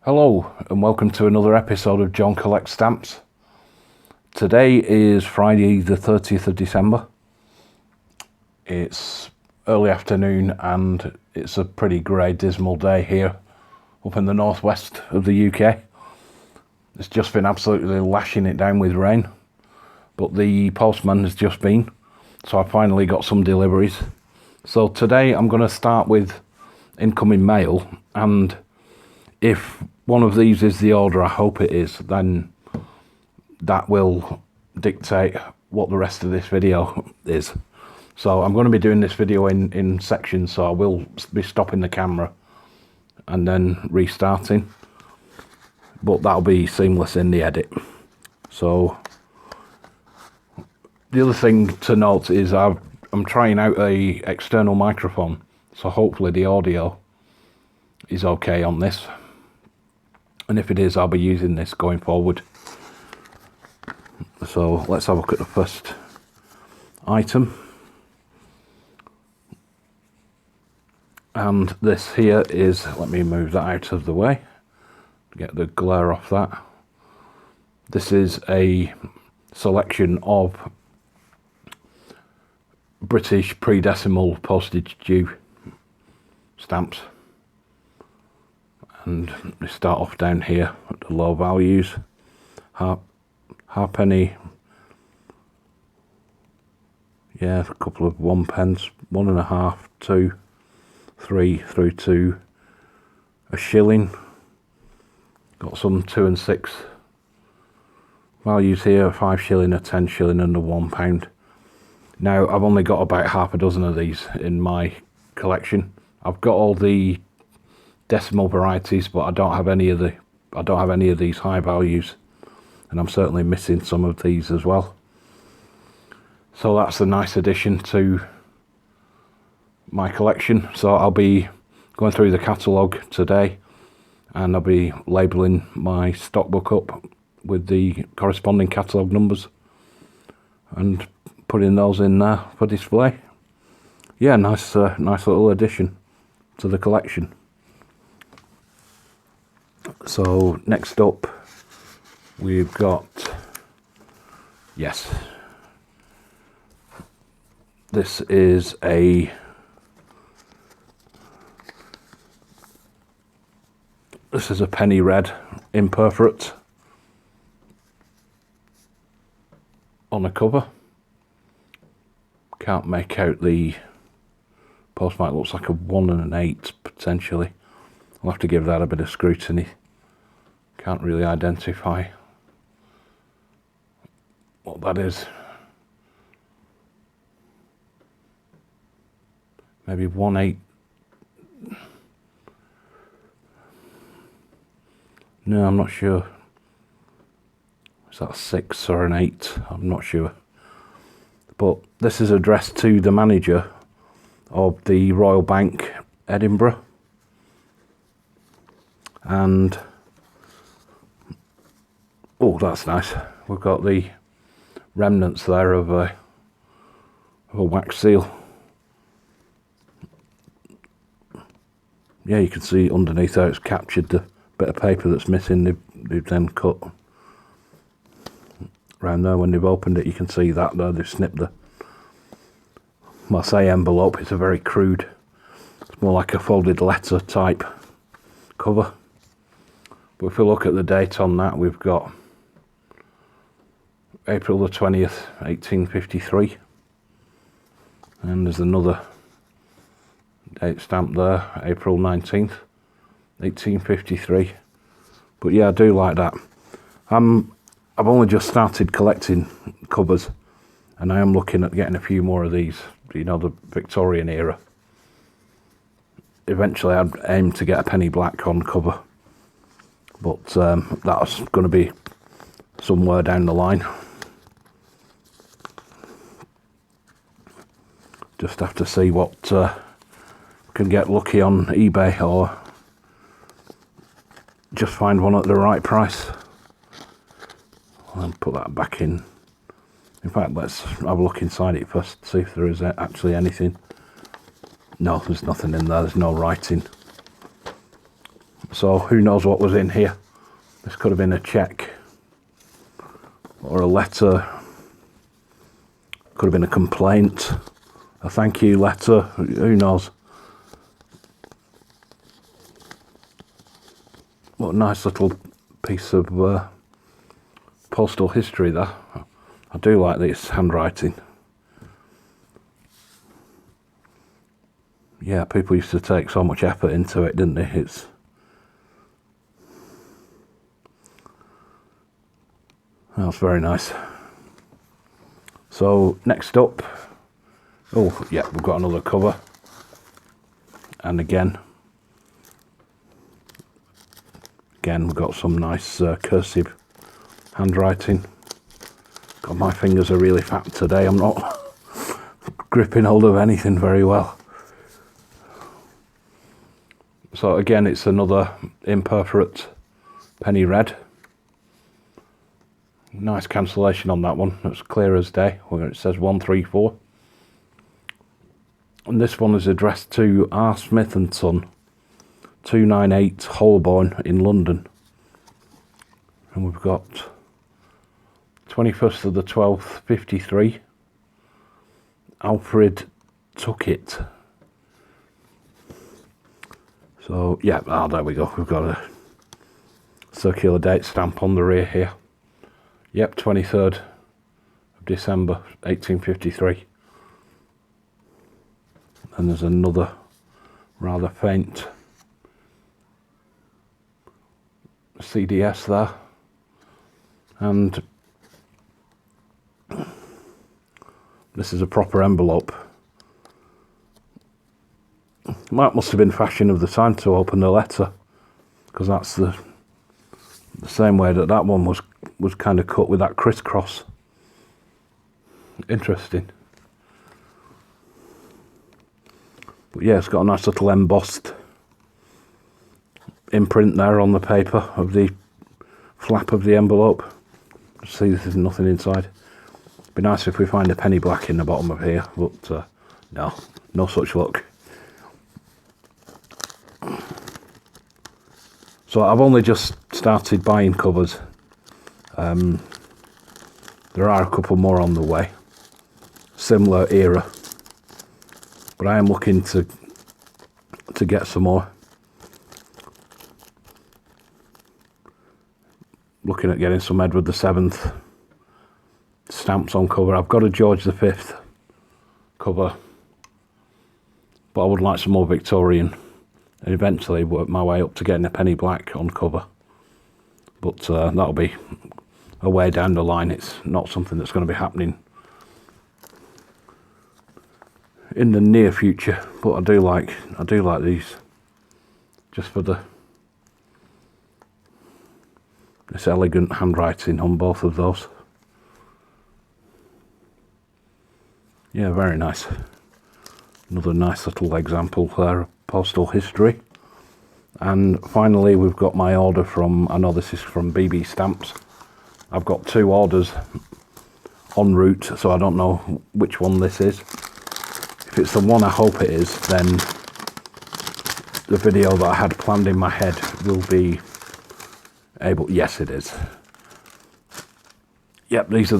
Hello and welcome to another episode of John Collects Stamps. Today is Friday the 30th of December. It's early afternoon and it's a pretty grey, dismal day here up in the northwest of the UK. It's just been absolutely lashing it down with rain, but the postman has just been, so I finally got some deliveries. So today I'm going to start with incoming mail, and if one of these is the order I hope it is, then that will dictate what the rest of this video is. So I'm going to be doing this video in sections, so I will be stopping the camera and then restarting, but that'll be seamless in the edit. So the other thing to note is I'm trying out a external microphone, so hopefully the audio is okay on this. And if it is, I'll be using this going forward. So let's have a look at the first item. And this here is, let me move that out of the way, get the glare off that. This is a selection of British pre-decimal postage due stamps. And we start off down here at the low values. Halfpenny, yeah, a couple of 1 pence, 1.5, 2, 3 through to a shilling. Got some 2 and 6 values here, a 5 shilling, a 10 shilling and a £1. Now I've only got about half a dozen of these in my collection. I've got all the decimal varieties, but I don't have any of these high values, and I'm certainly missing some of these as well. So that's a nice addition to my collection. So I'll be going through the catalogue today, and I'll be labelling my stock book up with the corresponding catalogue numbers and putting those in there for display. Yeah, nice little addition to the collection. So next up we've got, yes, this is a penny red imperforate on a cover. Can't make out the postmark, looks like a 1 and an 8 potentially. I'll have to give that a bit of scrutiny. Can't really identify what that is. Maybe 1/8. No, I'm not sure. Is that a 6 or an 8? I'm not sure. But this is addressed to the manager of the Royal Bank, Edinburgh. And oh, that's nice. We've got the remnants there of a wax seal. Yeah, you can see underneath there it's captured the bit of paper that's missing. They've then cut around there. When they've opened it, you can see that there. They've snipped the, well, I say envelope, it's a very crude, it's more like a folded letter type cover. But if we look at the date on that, we've got April the 20th, 1853. And there's another date stamp there, April 19th, 1853. But yeah, I do like that. I've only just started collecting covers, and I am looking at getting a few more of these, you know, the Victorian era. Eventually I'd aim to get a penny black on cover, but that's going to be somewhere down the line. Just have to see what can get lucky on eBay, or just find one at the right price. I'll put that back in. In fact, let's have a look inside it first, see if there is actually anything. No, there's nothing in there, there's no writing. So who knows what was in here. This could have been a cheque or a letter, could have been a complaint, a thank you letter, who knows. What a nice little piece of postal history there. I do like this handwriting. Yeah, people used to take so much effort into it, didn't they? That's very nice. So next up, oh yeah, we've got another cover, and again we've got some nice cursive handwriting. God, my fingers are really fat today. I'm not gripping hold of anything very well. So again, it's another imperforate penny red. Nice cancellation on that one. It's clear as day where it says 134. And this one is addressed to R. Smith and Son, 298 Holborn in London. And we've got 21st of the 12th, 53. Alfred Tuckett. So yeah, there we go. We've got a circular date stamp on the rear here. Yep, 23rd of December 1853. And there's another rather faint CDS there. And this is a proper envelope. That must have been fashion of the time to open the letter, because that's the same way that one was kind of cut with that crisscross. Interesting. But yeah, it's got a nice little embossed imprint there on the paper of the flap of the envelope. See, there's nothing inside. It'd be nice if we find a penny black in the bottom of here, but no such luck. So I've only just started buying covers. There are a couple more on the way, similar era, but I am looking to get some more. Looking at getting some Edward VII stamps on cover. I've got a George V cover, but I would like some more Victorian, and eventually work my way up to getting a penny black on cover. But that'll be a way down the line. It's not something that's going to be happening in the near future. But I do like these, just for this elegant handwriting on both of those. Yeah, very nice. Another nice little example there of postal history. And finally, we've got my order from, I know this is from BB Stamps. I've got 2 orders en route, so I don't know which one this is. If it's the one I hope it is, then the video that I had planned in my head will be able, yes it is. Yep, these are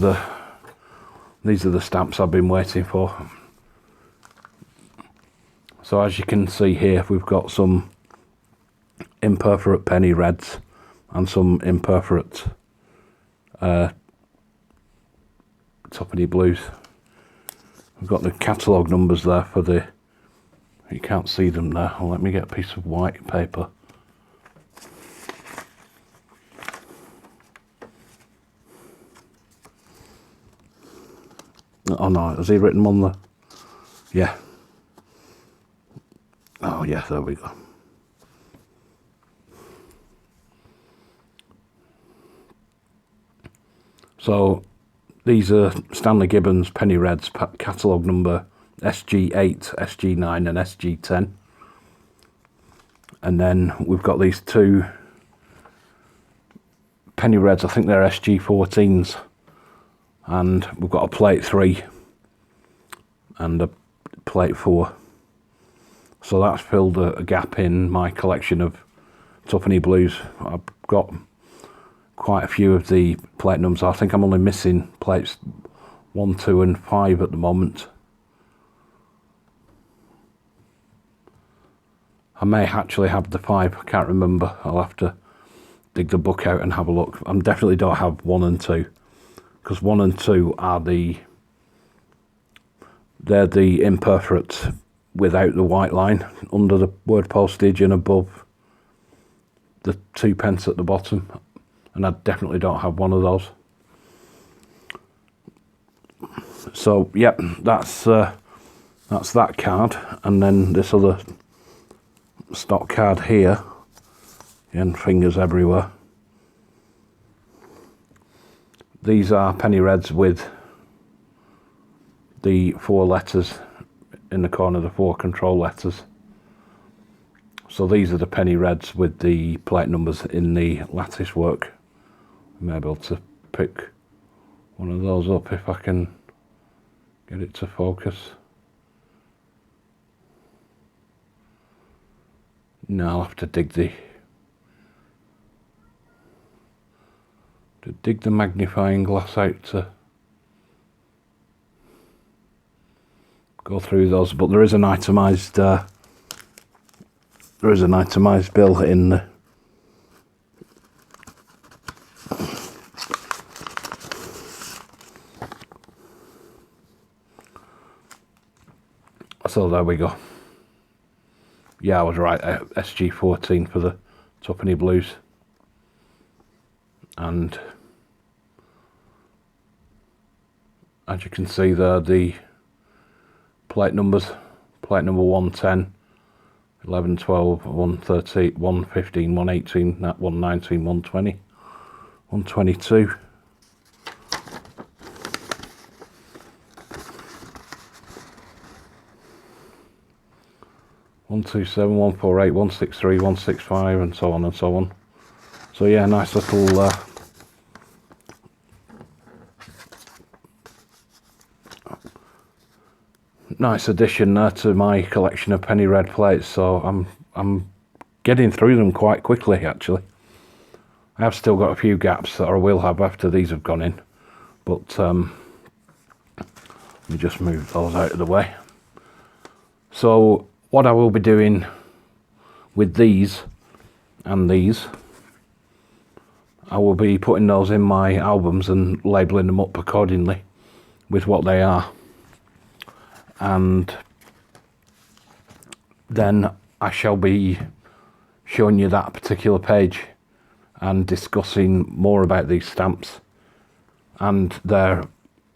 the stamps I've been waiting for. So as you can see here, we've got some imperforate penny reds and some imperforate twopenny blues. We've got the catalogue numbers there for the, you can't see them there. Well, let me get a piece of white paper. Oh no, has he written on the, yeah. Oh yeah, there we go. So these are Stanley Gibbons Penny Reds, catalogue number SG8, SG9 and SG10. And then we've got these 2 Penny Reds, I think they're SG14s. And we've got a plate 3 and a plate 4. So that's filled a gap in my collection of Twopenny Blues. I've got quite a few of the platinums. I think I'm only missing plates 1, 2 and 5 at the moment. I may actually have the 5, I can't remember. I'll have to dig the book out and have a look. I definitely don't have 1 and 2, because 1 and 2 are they're the imperforates without the white line under the word postage and above the 2p at the bottom, and I definitely don't have 1 of those. So yep, that's that card, and then this other stock card here, and fingers everywhere. These are penny reds with the 4 letters in the corner, the 4 control letters. So these are the penny reds with the plate numbers in the lattice work. I may be able to pick one of those up if I can get it to focus. No, I'll have to dig the magnifying glass out to go through those. But there is an itemized bill in the so there we go. Yeah, I was right. SG14 for the Twopenny Blues. And as you can see there, the plate numbers, plate number 110, 11, 12, 113, 115, 118, 119, 120, 122. 127, 148, 163, 165, and so on and so on. So yeah, nice little nice addition there to my collection of penny red plates. So I'm getting through them quite quickly actually. I have still got a few gaps that I will have after these have gone in, but let me just move those out of the way. So what I will be doing with these and these, I will be putting those in my albums and labelling them up accordingly with what they are. And then I shall be showing you that particular page and discussing more about these stamps and their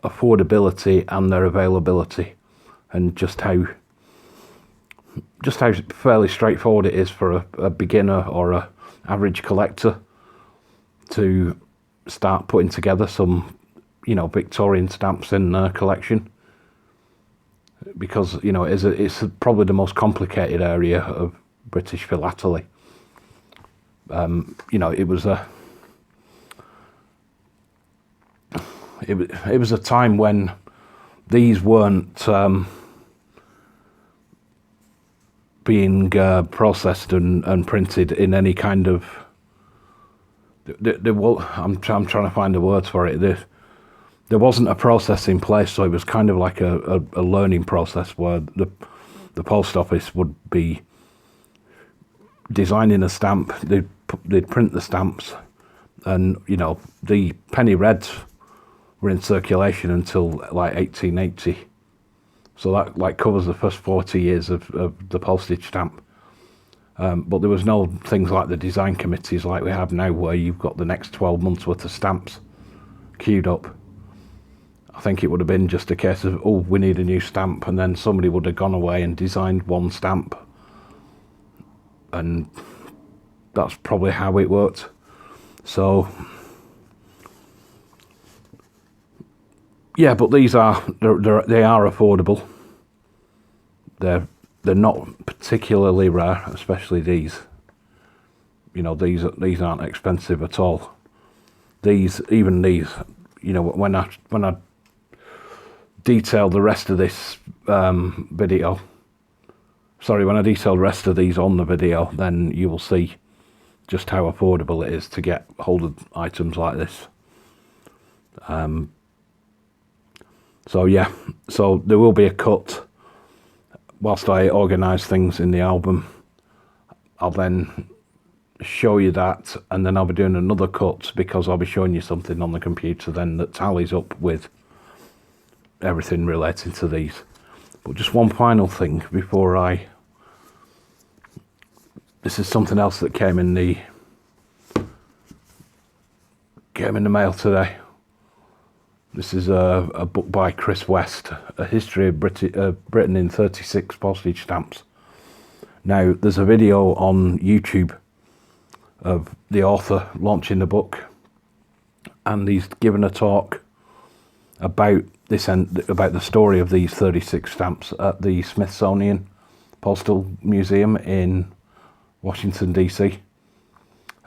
affordability and their availability, and just how fairly straightforward it is for a beginner or a average collector to start putting together some, Victorian stamps in their collection, because it's probably the most complicated area of British philately. It was a time when these weren't being processed and printed in any kind of. I'm trying to find the words for it. There wasn't a process in place, so it was kind of like a learning process where the post office would be designing a stamp. They'd print the stamps, and the penny reds were in circulation until like 1880. So that covers the first 40 years of the postage stamp. But there was no things like the design committees like we have now, where you've got the next 12 months worth of stamps queued up. I think it would have been just a case of, oh, we need a new stamp, and then somebody would have gone away and designed one stamp. And that's probably how it worked. So yeah, but these they are affordable. They're not particularly rare, especially these. These aren't expensive at all. Even these, when I detail the rest of this video, sorry, when I detail the rest of these on the video, then you will see just how affordable it is to get hold of items like this. So yeah, so there will be a cut whilst I organise things in the album. I'll then show you that, and then I'll be doing another cut because I'll be showing you something on the computer then that tallies up with everything relating to these. But just one final thing before this is something else that came in the mail today. This is a book by Chris West, A History of Britain in 36 Postage Stamps. Now, there's a video on YouTube of the author launching the book, and he's given a talk about about the story of these 36 stamps at the Smithsonian Postal Museum in Washington, DC.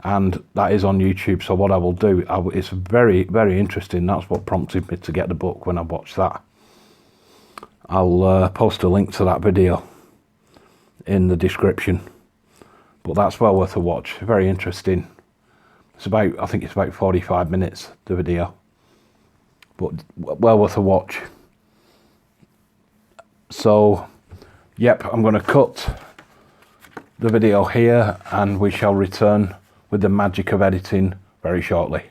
And that is on YouTube, so what I will do, it's very, very interesting. That's what prompted me to get the book when I watched that. I'll post a link to that video in the description. But that's well worth a watch, very interesting. I think it's about 45 minutes, the video. But well worth a watch. So, yep, I'm going to cut the video here, and we shall return with the magic of editing very shortly.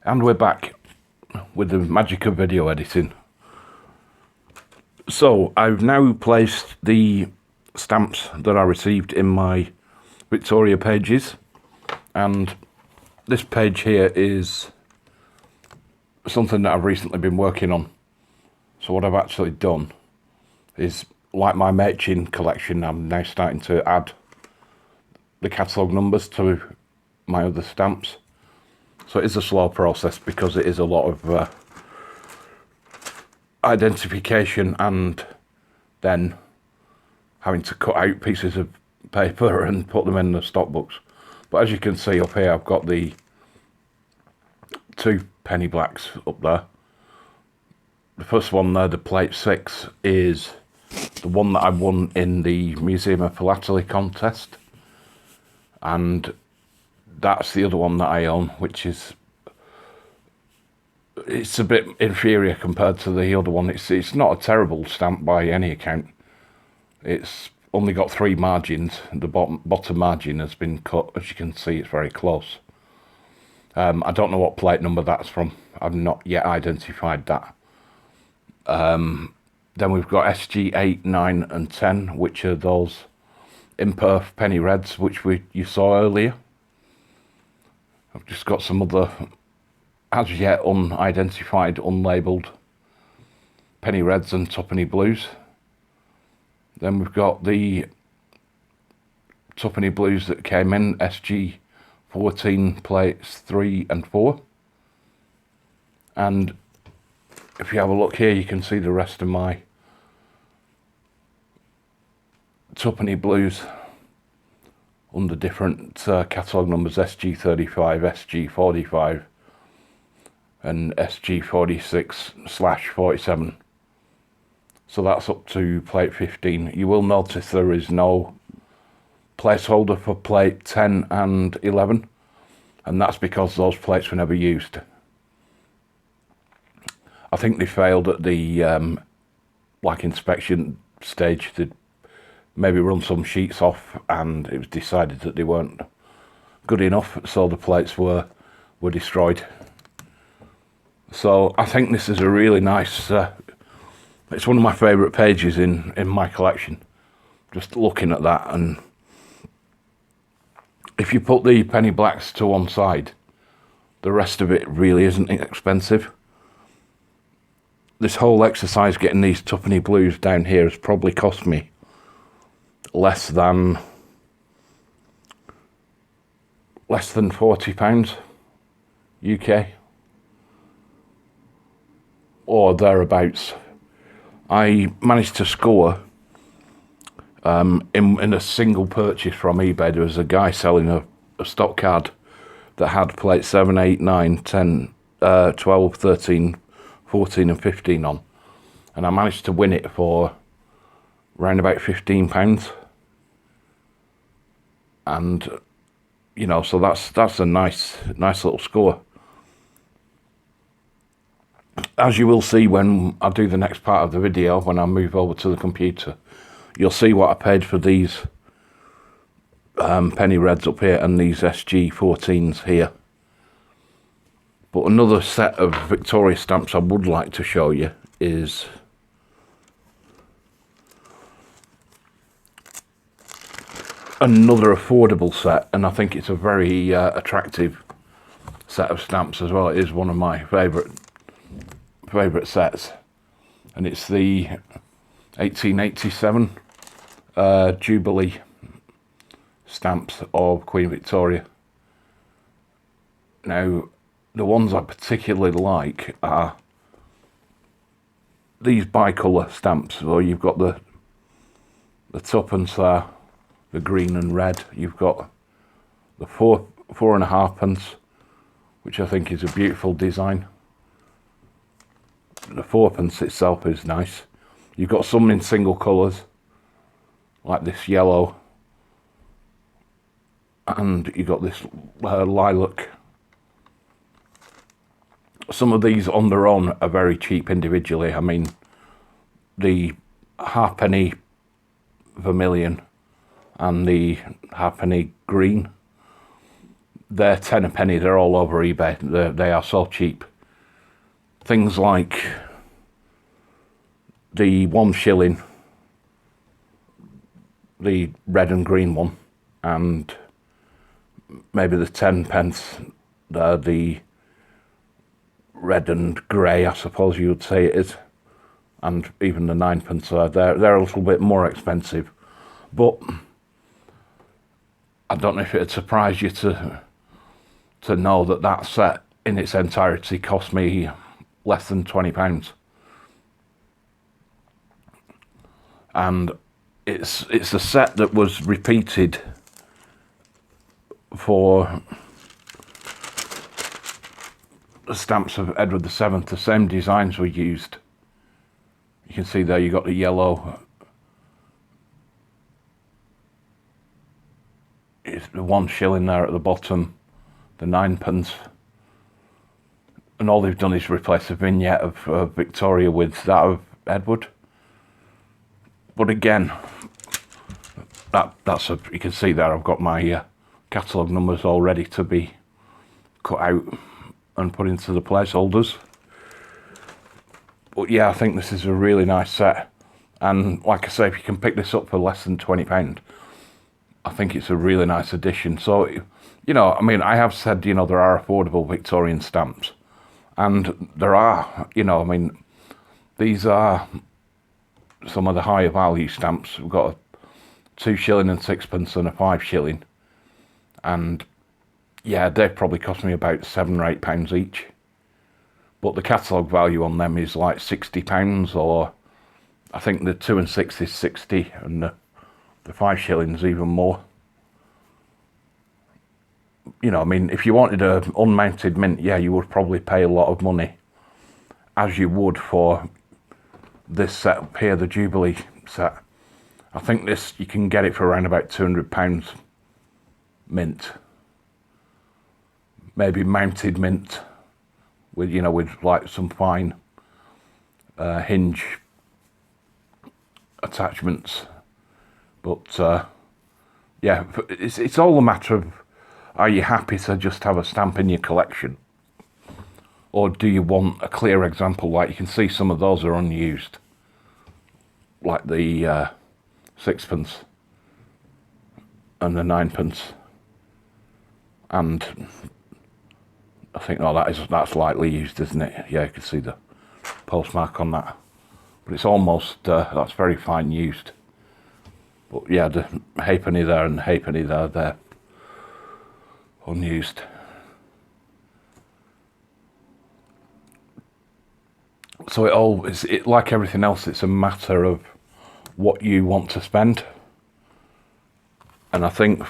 And we're back with the magic of video editing. So I've now placed the stamps that I received in my Victoria pages, and this page here is something that I've recently been working on. So what I've actually done is, like my Machin collection, I'm now starting to add the catalogue numbers to my other stamps. So it is a slow process because it is a lot of identification and then having to cut out pieces of paper and put them in the stock books. But as you can see up here, I've got the 2 penny blacks up there. The first one there, the plate 6, is the one that I won in the Museum of Philately contest, and that's the other one that I own, which is, it's a bit inferior compared to the other one. It's not a terrible stamp by any account. It's only got 3 margins. The bottom margin has been cut. As you can see, it's very close. I don't know what plate number that's from. I've not yet identified that. Then we've got SG 8, 9 and 10, which are those imperf penny reds which you saw earlier. I've just got some other as yet unidentified, unlabelled penny reds and twopenny blues. Then we've got the twopenny blues that came in, SG 14 plates 3 and 4. And if you have a look here, you can see the rest of my twopenny blues under different catalogue numbers, SG 35, SG 45 and SG 46/47. So that's up to plate 15. You will notice there is no placeholder for plate 10 and 11, and that's because those plates were never used. I think they failed at the inspection stage. They'd maybe run some sheets off and it was decided that they weren't good enough, so the plates were destroyed. So I think this is a really nice, it's one of my favourite pages in my collection, just looking at that. And if you put the penny blacks to one side, the rest of it really isn't expensive. This whole exercise getting these twopenny blues down here has probably cost me less than £40 UK or thereabouts. I managed to score in a single purchase from eBay. There was a guy selling a stock card that had plates 7, 8, 9, 10, 12, 13, 14 and 15 on, and I managed to win it for around about £15. And, you know, so that's a nice little score. As you will see when I do the next part of the video, when I move over to the computer, you'll see what I paid for these penny reds up here and these SG14s here. But another set of Victoria stamps I would like to show you is another affordable set, and I think it's a very attractive set of stamps as well. It is one of my favourite sets, and it's the 1887 Jubilee stamps of Queen Victoria. Now, the ones I particularly like are these bicolour stamps. So you've got the twopence there, the green and red. You've got the 4.5p, which I think is a beautiful design. The 4p itself is nice. You've got some in single colours, like this yellow, and you've got this lilac. Some of these on their own are very cheap individually. I mean, the halfpenny vermilion and the halfpenny green, they're 10 a penny. They're all over eBay. They are so cheap. Things like the 1 shilling, the red and green one, and maybe the 10p, the red and grey, I suppose you would say it is, and even the 9p, they're a little bit more expensive. But I don't know if it'd surprise you to know that that set in its entirety cost me less than £20. And it's a set that was repeated for the stamps of Edward VII. The same designs were used. You can see there you got the yellow, it's the 1 shilling there at the bottom, the 9p, and all they've done is replace the vignette of Victoria with that of Edward. But again, that's you can see there I've got my catalogue numbers all ready to be cut out and put into the placeholders. But yeah, I think this is a really nice set, and like I say, if you can pick this up for less than £20, I think it's a really nice addition. So, you know, I mean, I have said, you know, there are affordable Victorian stamps, and there are, you know, I mean, these are some of the higher value stamps. We've got a 2 shilling and 6p and a 5 shilling, and yeah, they probably cost me about £7 or £8 each. But the catalogue value on them is like £60, or I think the 2 and 6 is 60, and the 5 shillings even more. You know, I mean, if you wanted an unmounted mint, yeah, you would probably pay a lot of money, as you would for this set up here, the Jubilee set. I think this, you can get it for around about £200 mint. Maybe mounted mint with, you know, with like some fine hinge attachments. But yeah, it's all a matter of, are you happy to just have a stamp in your collection, or do you want a clear example? Like you can see some of those are unused, like the 6p and the 9p, and I think, oh, that's lightly used, isn't it? Yeah, you can see the postmark on that, but it's almost that's very fine used. But yeah, the halfpenny there and the halfpenny there, they're unused. So it like everything else, it's a matter of what you want to spend. And I think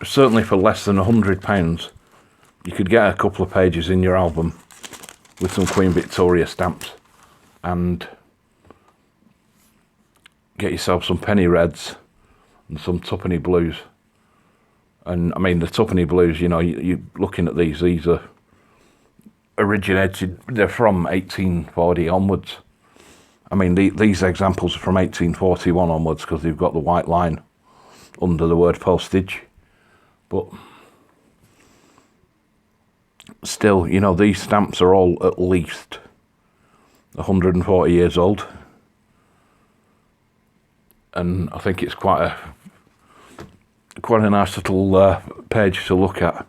certainly for less than £100, you could get a couple of pages in your album with some Queen Victoria stamps. And get yourself some penny reds and some twopenny blues. And I mean, the twopenny blues, you know, you're looking at these are originated, they're from 1840 onwards. I mean, these examples are from 1841 onwards because they've got the white line under the word postage. But still, you know, these stamps are all at least 140 years old. And I think it's quite a nice little page to look at.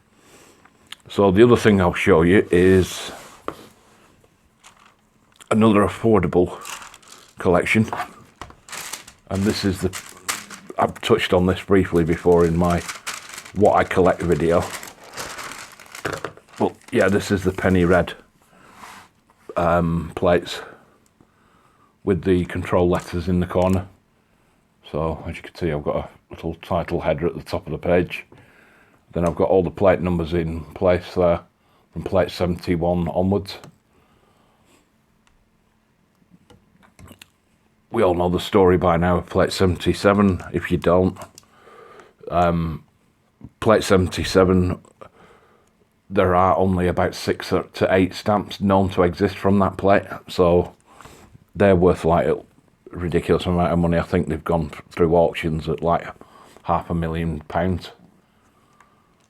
So the other thing I'll show you is another affordable collection, and this is I've touched on this briefly before in my what I collect video, but yeah, this is the penny red plates with the control letters in the corner. So as you can see, I've got a little title header at the top of the page. Then I've got all the plate numbers in place there from plate 71 onwards. We all know the story by now of plate 77. If you don't, plate 77, there are only about 6 to 8 stamps known to exist from that plate. So they're worth like a ridiculous amount of money. I think they've gone through auctions at like £500,000.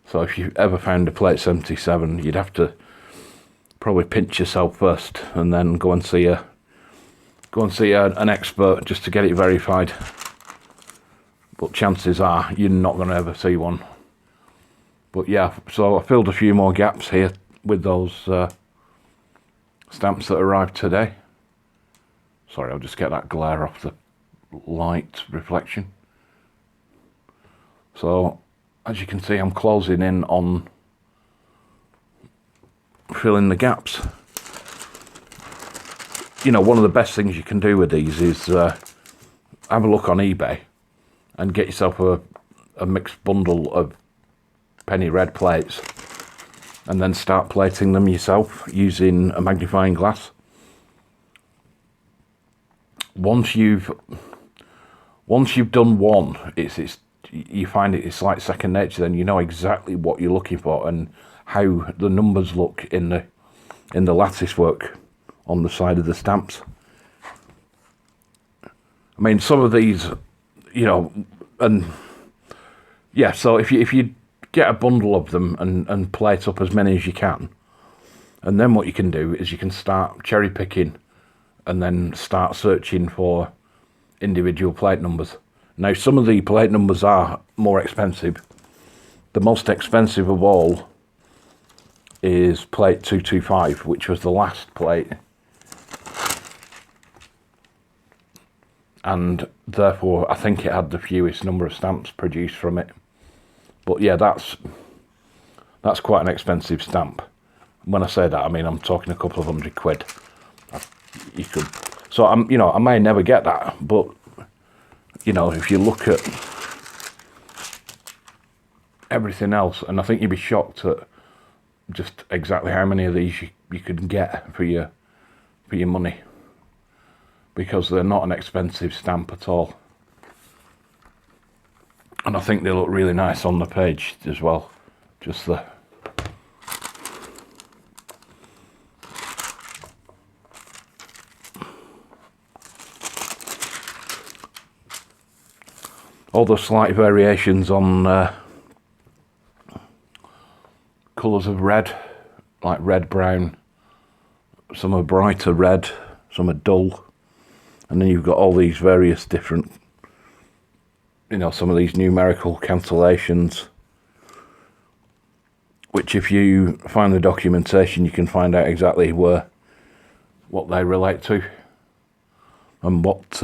So if you ever found a plate 77, you'd have to probably pinch yourself first and then go and see an expert just to get it verified. But chances are you're not going to ever see one. But yeah, so I filled a few more gaps here with those stamps that arrived today. Sorry, I'll just get that glare off the light reflection. So as you can see, I'm closing in on filling the gaps. You know, one of the best things you can do with these is have a look on eBay and get yourself a mixed bundle of penny red plates and then start plating them yourself using a magnifying glass. Once you've done one, you find it's like second nature. Then you know exactly what you're looking for and how the numbers look in the lattice work on the side of the stamps. I mean, some of these, you know, and yeah, so if you get a bundle of them and plate up as many as you can, and then what you can do is you can start cherry picking and then start searching for individual plate numbers. Now, some of the plate numbers are more expensive. The most expensive of all is plate 225, which was the last plate. And therefore, I think it had the fewest number of stamps produced from it. But yeah, that's quite an expensive stamp. When I say that, I mean I'm talking a couple of £100. You could, so I may never get that, but you know, if you look at everything else, and I think you'd be shocked at just exactly how many of these you could get for your money, because they're not an expensive stamp at all. And I think they look really nice on the page as well. Just the all the slight variations on colours of red, like red brown. Some are brighter red, some are dull, and then you've got all these various different, you know, some of these numerical cancellations, which if you find the documentation, you can find out exactly what they relate to and what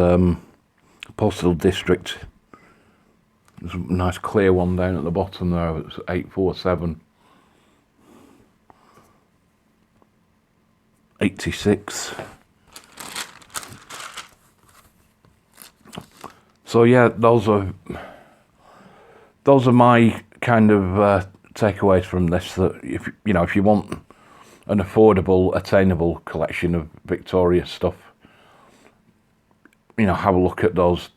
postal district. There's a nice clear one down at the bottom there. It's 847. 86. So yeah, those are my kind of takeaways from this. That if you want an affordable, attainable collection of Victoria stuff, you know, have a look at those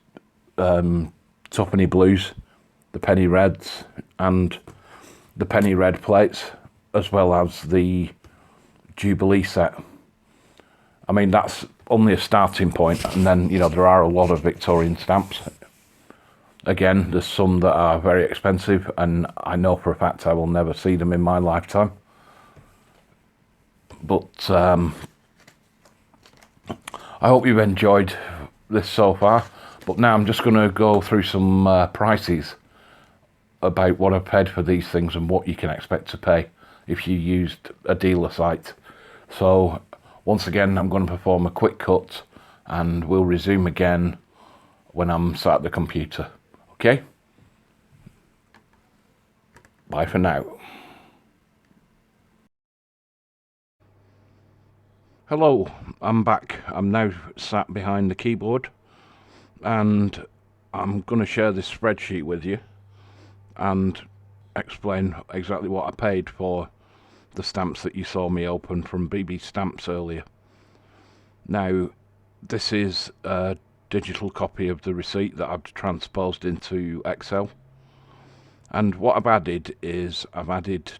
twopenny blues, the penny reds, and the penny red plates, as well as the Jubilee set. I mean, that's only a starting point, and then, you know, there are a lot of Victorian stamps. Again, there's some that are very expensive, and I know for a fact I will never see them in my lifetime. But I hope you've enjoyed this so far. But now I'm just going to go through some prices about what I've paid for these things and what you can expect to pay if you used a dealer site. So once again, I'm going to perform a quick cut and we'll resume again when I'm sat at the computer. Okay? Bye for now. Hello, I'm back. I'm now sat behind the keyboard and I'm going to share this spreadsheet with you and explain exactly what I paid for the stamps that you saw me open from BB Stamps earlier. Now, this is a digital copy of the receipt that I've transposed into Excel, and what I've added is I've added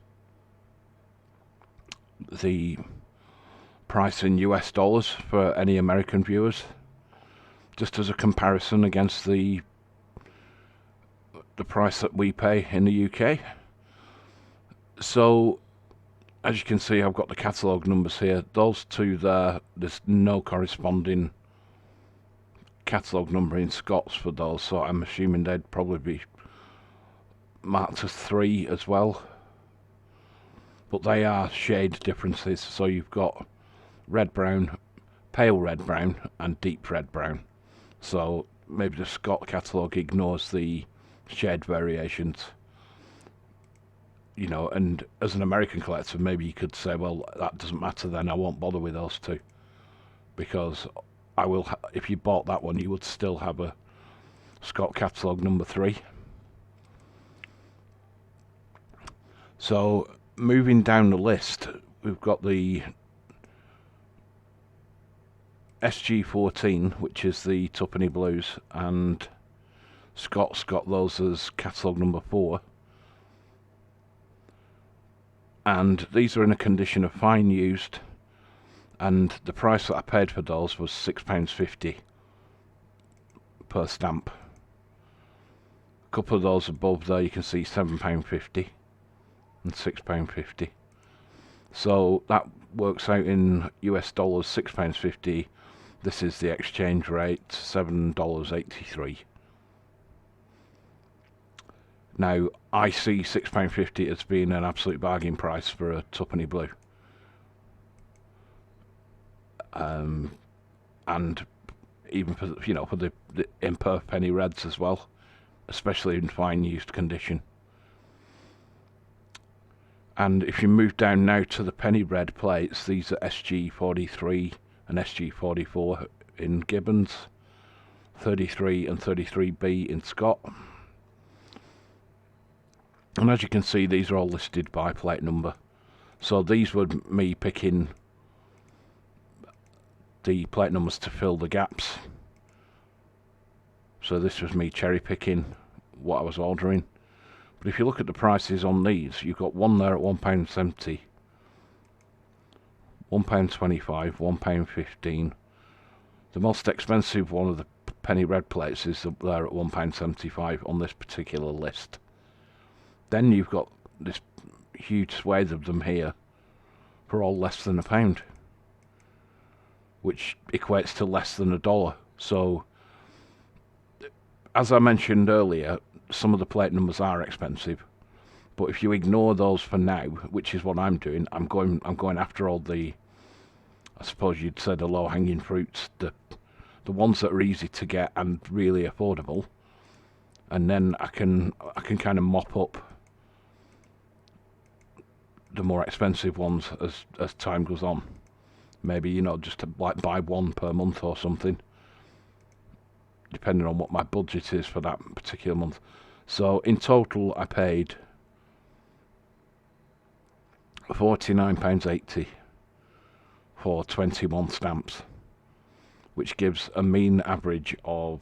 the price in US dollars for any American viewers, just as a comparison against the price that we pay in the UK. So as you can see, I've got the catalogue numbers here. Those two there, there's no corresponding catalogue number in Scots for those, so I'm assuming they'd probably be marked as 3 as well. But they are shade differences, so you've got red brown, pale red brown and deep red brown. So maybe the Scott catalogue ignores the shade variations. You know, and as an American collector, maybe you could say, well, that doesn't matter then, I won't bother with those two. Because I will, if you bought that one, you would still have a Scott catalogue number 3. So moving down the list, we've got the SG14, which is the twopenny blues, and Scott's got those as catalogue number 4. And these are in a condition of fine used, and the price that I paid for those was £6.50 per stamp. A couple of those above there you can see £7.50 and £6.50. So that works out in US dollars, £6.50. This is the exchange rate, $7.83. Now, I see £6.50 as being an absolute bargain price for a twopenny blue. And even for, you know, for the imperfect penny reds as well, especially in fine used condition. And if you move down now to the penny red plates, these are SG43 and SG44 in Gibbons, 33 and 33B in Scott. And as you can see, these are all listed by plate number. So these were me picking the plate numbers to fill the gaps. So this was me cherry picking what I was ordering. But if you look at the prices on these, you've got one there at £1.70, £1.25, £1.15. The most expensive one of the penny red plates is there at £1.75 on this particular list. Then you've got this huge swathe of them here for all less than £1, which equates to less than $1. So, as I mentioned earlier, some of the plate numbers are expensive, but if you ignore those for now, which is what I'm doing, I'm going after all the, I suppose you'd say, the low-hanging fruits, the ones that are easy to get and really affordable, and then I can kind of mop up the more expensive ones as time goes on. Maybe, you know, just to like buy one per month or something, depending on what my budget is for that particular month. So in total I paid £49.80 for 21 stamps, which gives a mean average of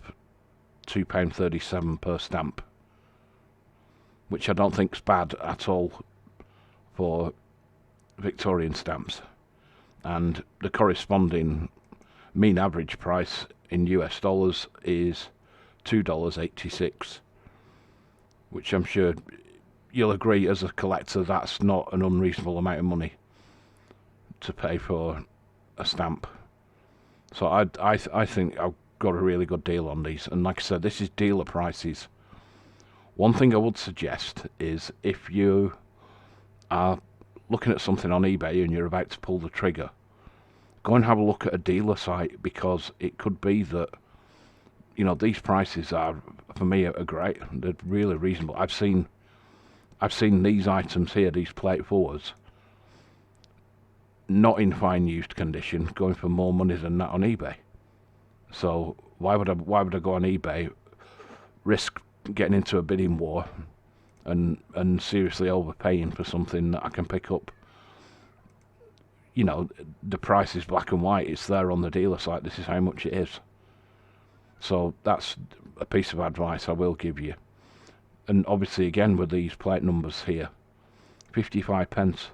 £2.37 per stamp, which I don't think's bad at all for Victorian stamps. And the corresponding mean average price in US dollars is $2.86, which I'm sure you'll agree as a collector that's not an unreasonable amount of money to pay for a stamp. So I think I've got a really good deal on these, and like I said, this is dealer prices. One thing I would suggest is, if you are looking at something on eBay and you're about to pull the trigger, go and have a look at a dealer site, because it could be that, you know, these prices are, for me, are great. They're really reasonable. I've seen these items here, these plate fours, not in fine used condition, going for more money than that on eBay. So why would I go on eBay, risk getting into a bidding war, and seriously overpaying for something that I can pick up? You know, the price is black and white. It's there on the dealer site. This is how much it is. So that's a piece of advice I will give you. And obviously, again, with these plate numbers here, 55 pence.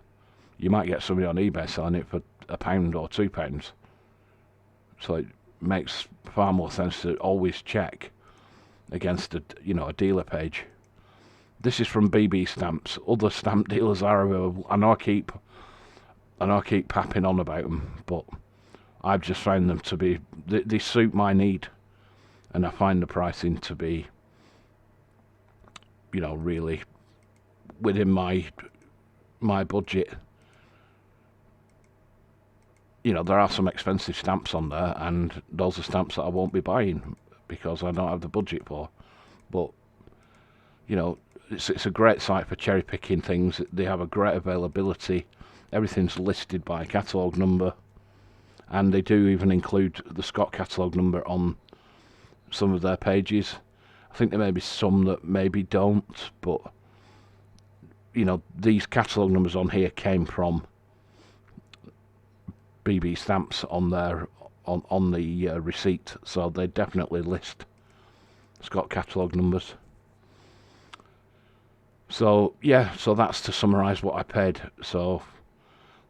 You might get somebody on eBay selling it for £1 or £2. So it makes far more sense to always check against a dealer page. This is from BB Stamps. Other stamp dealers are available. I know I keep papping on about them, but I've just found them to be, they suit my need, and I find the pricing to be, you know, really within my budget. You know, there are some expensive stamps on there, and those are stamps that I won't be buying because I don't have the budget for. But, you know, it's a great site for cherry picking things. They have a great availability. Everything's listed by catalogue number, and they do even include the Scott catalogue number on some of their pages. I think there may be some that maybe don't, but, you know, these catalogue numbers on here came from BB Stamps on their on the receipt, so they definitely list Scott catalogue numbers. So yeah, so that's to summarise what I paid. So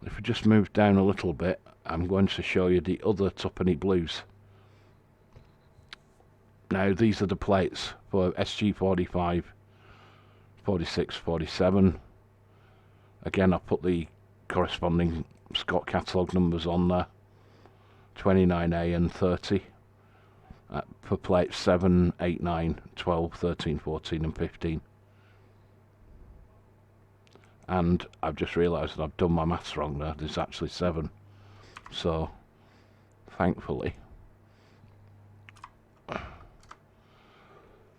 if we just move down a little bit, I'm going to show you the other twopenny blues. Now these are the plates for SG 45, 46, 47. Again, I put the corresponding Scott catalogue numbers on there, 29A and 30, for plates 7, 8, 9, 12, 13, 14 and 15. And I've just realised that I've done my maths wrong there. There's actually 7. So, thankfully,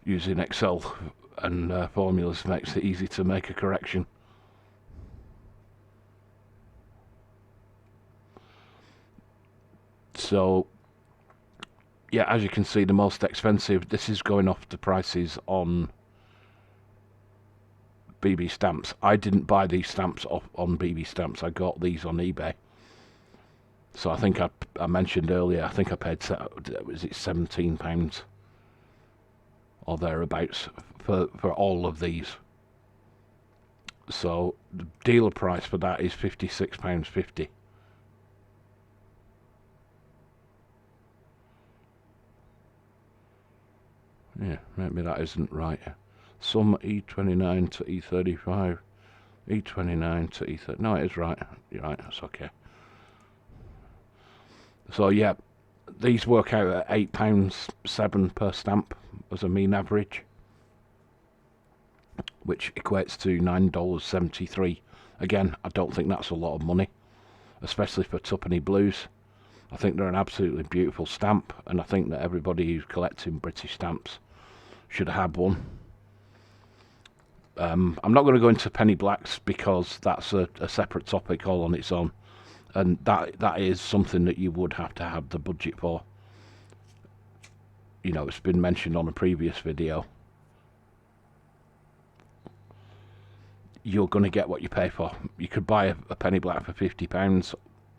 using Excel and formulas makes it easy to make a correction. So, yeah, as you can see, the most expensive, this is going off the prices on BB Stamps. I didn't buy these stamps off on BB Stamps. I got these on eBay. So I think I mentioned earlier, I think I paid, was it £17 or thereabouts for all of these. So the dealer price for that is £56.50. Yeah, maybe that isn't right. Some E29 to E35, E29 to E30. No, it is right. You're right, that's okay. So yeah, these work out at £8.7 per stamp as a mean average, which equates to $9.73. Again, I don't think that's a lot of money, especially for twopenny blues. I think they're an absolutely beautiful stamp, and I think that everybody who's collecting British stamps should have one. I'm not going to go into penny blacks because that's a separate topic all on its own, and that is something that you would have to have the budget for. You know, it's been mentioned on a previous video. You're going to get what you pay for. You could buy a penny black for £50,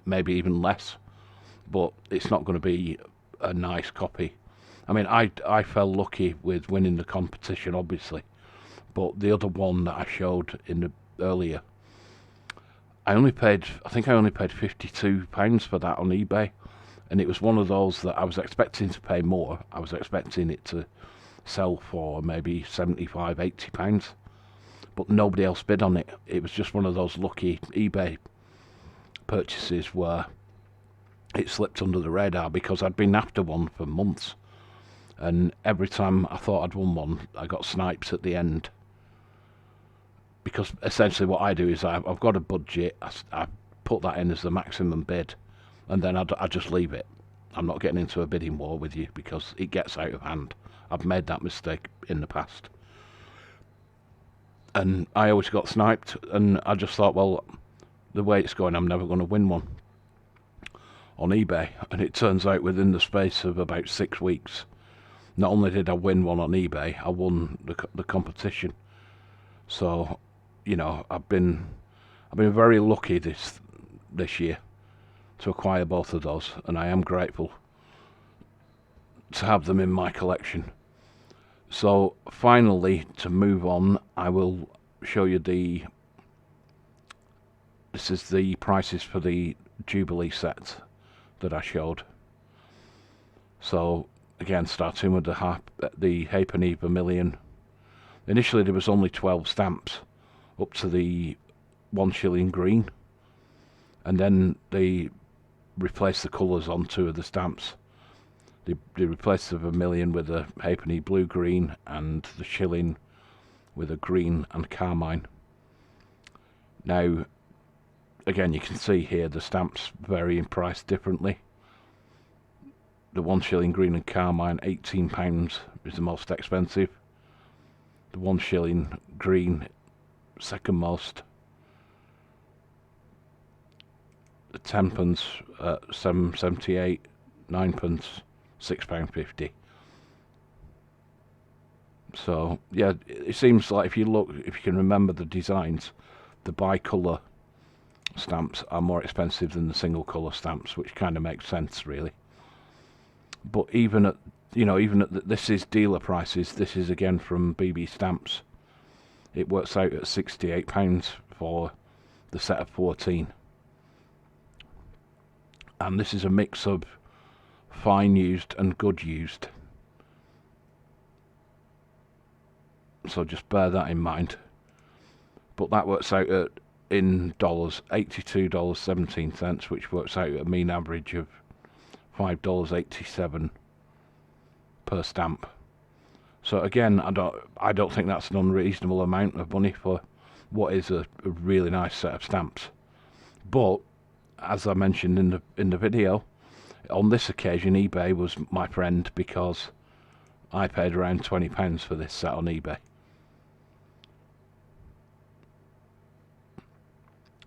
maybe even less, but it's not going to be a nice copy. I mean, I fell lucky with winning the competition, obviously, but the other one that I showed in the earlier, I think I only paid £52 for that on eBay, and it was one of those that I was expecting to pay more. I was expecting it to sell for maybe £75, £80, but nobody else bid on it. It was just one of those lucky eBay purchases where it slipped under the radar, because I'd been after one for months, and every time I thought I'd won one, I got snipes at the end. Because essentially what I do is I've got a budget, I put that in as the maximum bid, and then I just leave it. I'm not getting into a bidding war with you, because it gets out of hand. I've made that mistake in the past, and I always got sniped, and I just thought, well, the way it's going, I'm never going to win one on eBay. And it turns out within the space of about 6 weeks, not only did I win one on eBay, I won the competition. So, you know, I've been very lucky this year to acquire both of those, and I am grateful to have them in my collection. So finally, to move on, I will show you this is the prices for the Jubilee set that I showed. So again, starting with the Halfpenny Vermilion. Initially there was only 12 stamps up to the 1 shilling green, and then they replaced the colours on 2 of the stamps. They replaced the vermilion with a halfpenny blue green, and the shilling with a green and carmine. Now again, you can see here the stamps vary in price differently. The 1 shilling green and carmine, £18 is the most expensive. The 1 shilling green, second most. The 10pence at £7.78, 9pence, £6.50. So yeah, it seems like if you can remember the designs, the bi-colour stamps are more expensive than the single colour stamps, which kind of makes sense really. But even at this is dealer prices. This is again from BB Stamps. It works out at £68 for the set of 14. And this is a mix of fine used and good used. So just bear that in mind. But that works out at, in dollars, $82.17, which works out at a mean average of $5.87 per stamp. So again, I don't think that's an unreasonable amount of money for what is a really nice set of stamps. But as I mentioned in the video, on this occasion eBay was my friend, because I paid around £20 for this set on eBay.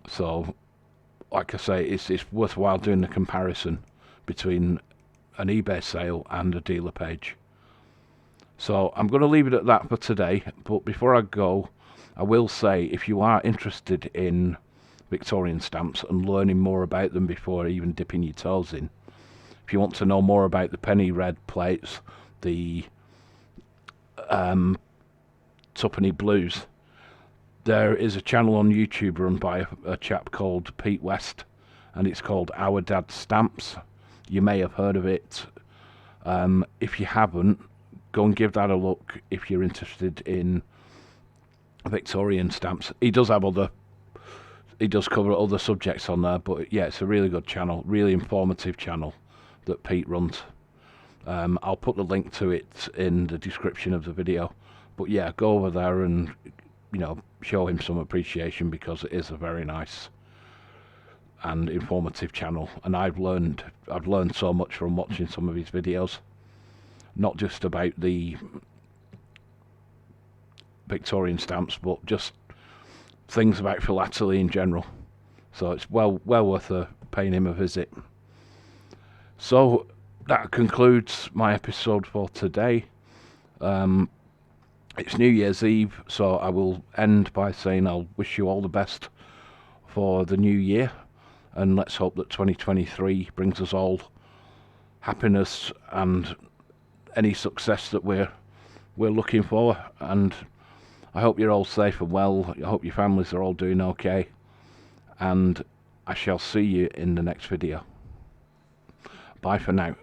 So like I say, it's worthwhile doing the comparison between an eBay sale and a dealer page. So I'm going to leave it at that for today, but before I go, I will say, if you are interested in Victorian stamps and learning more about them before even dipping your toes in, if you want to know more about the penny red plates, the twopenny blues, there is a channel on YouTube run by a chap called Pete West, and it's called OuDadStamps. You may have heard of it. If you haven't, go and give that a look if you're interested in Victorian stamps. He does cover other subjects on there, but yeah, it's a really good channel, really informative channel that Pete runs. I'll put the link to it in the description of the video. But yeah, go over there and, you know, show him some appreciation, because it is a very nice and informative channel, and I've learned so much from watching some of his videos, not just about the Victorian stamps, but just things about philately in general. So it's well worth paying him a visit. So that concludes my episode for today. It's New Year's Eve, so I will end by saying I'll wish you all the best for the new year, and let's hope that 2023 brings us all happiness and any success that we're looking for. And I hope you're all safe and well. I hope your families are all doing okay, and I shall see you in the next video. Bye for now.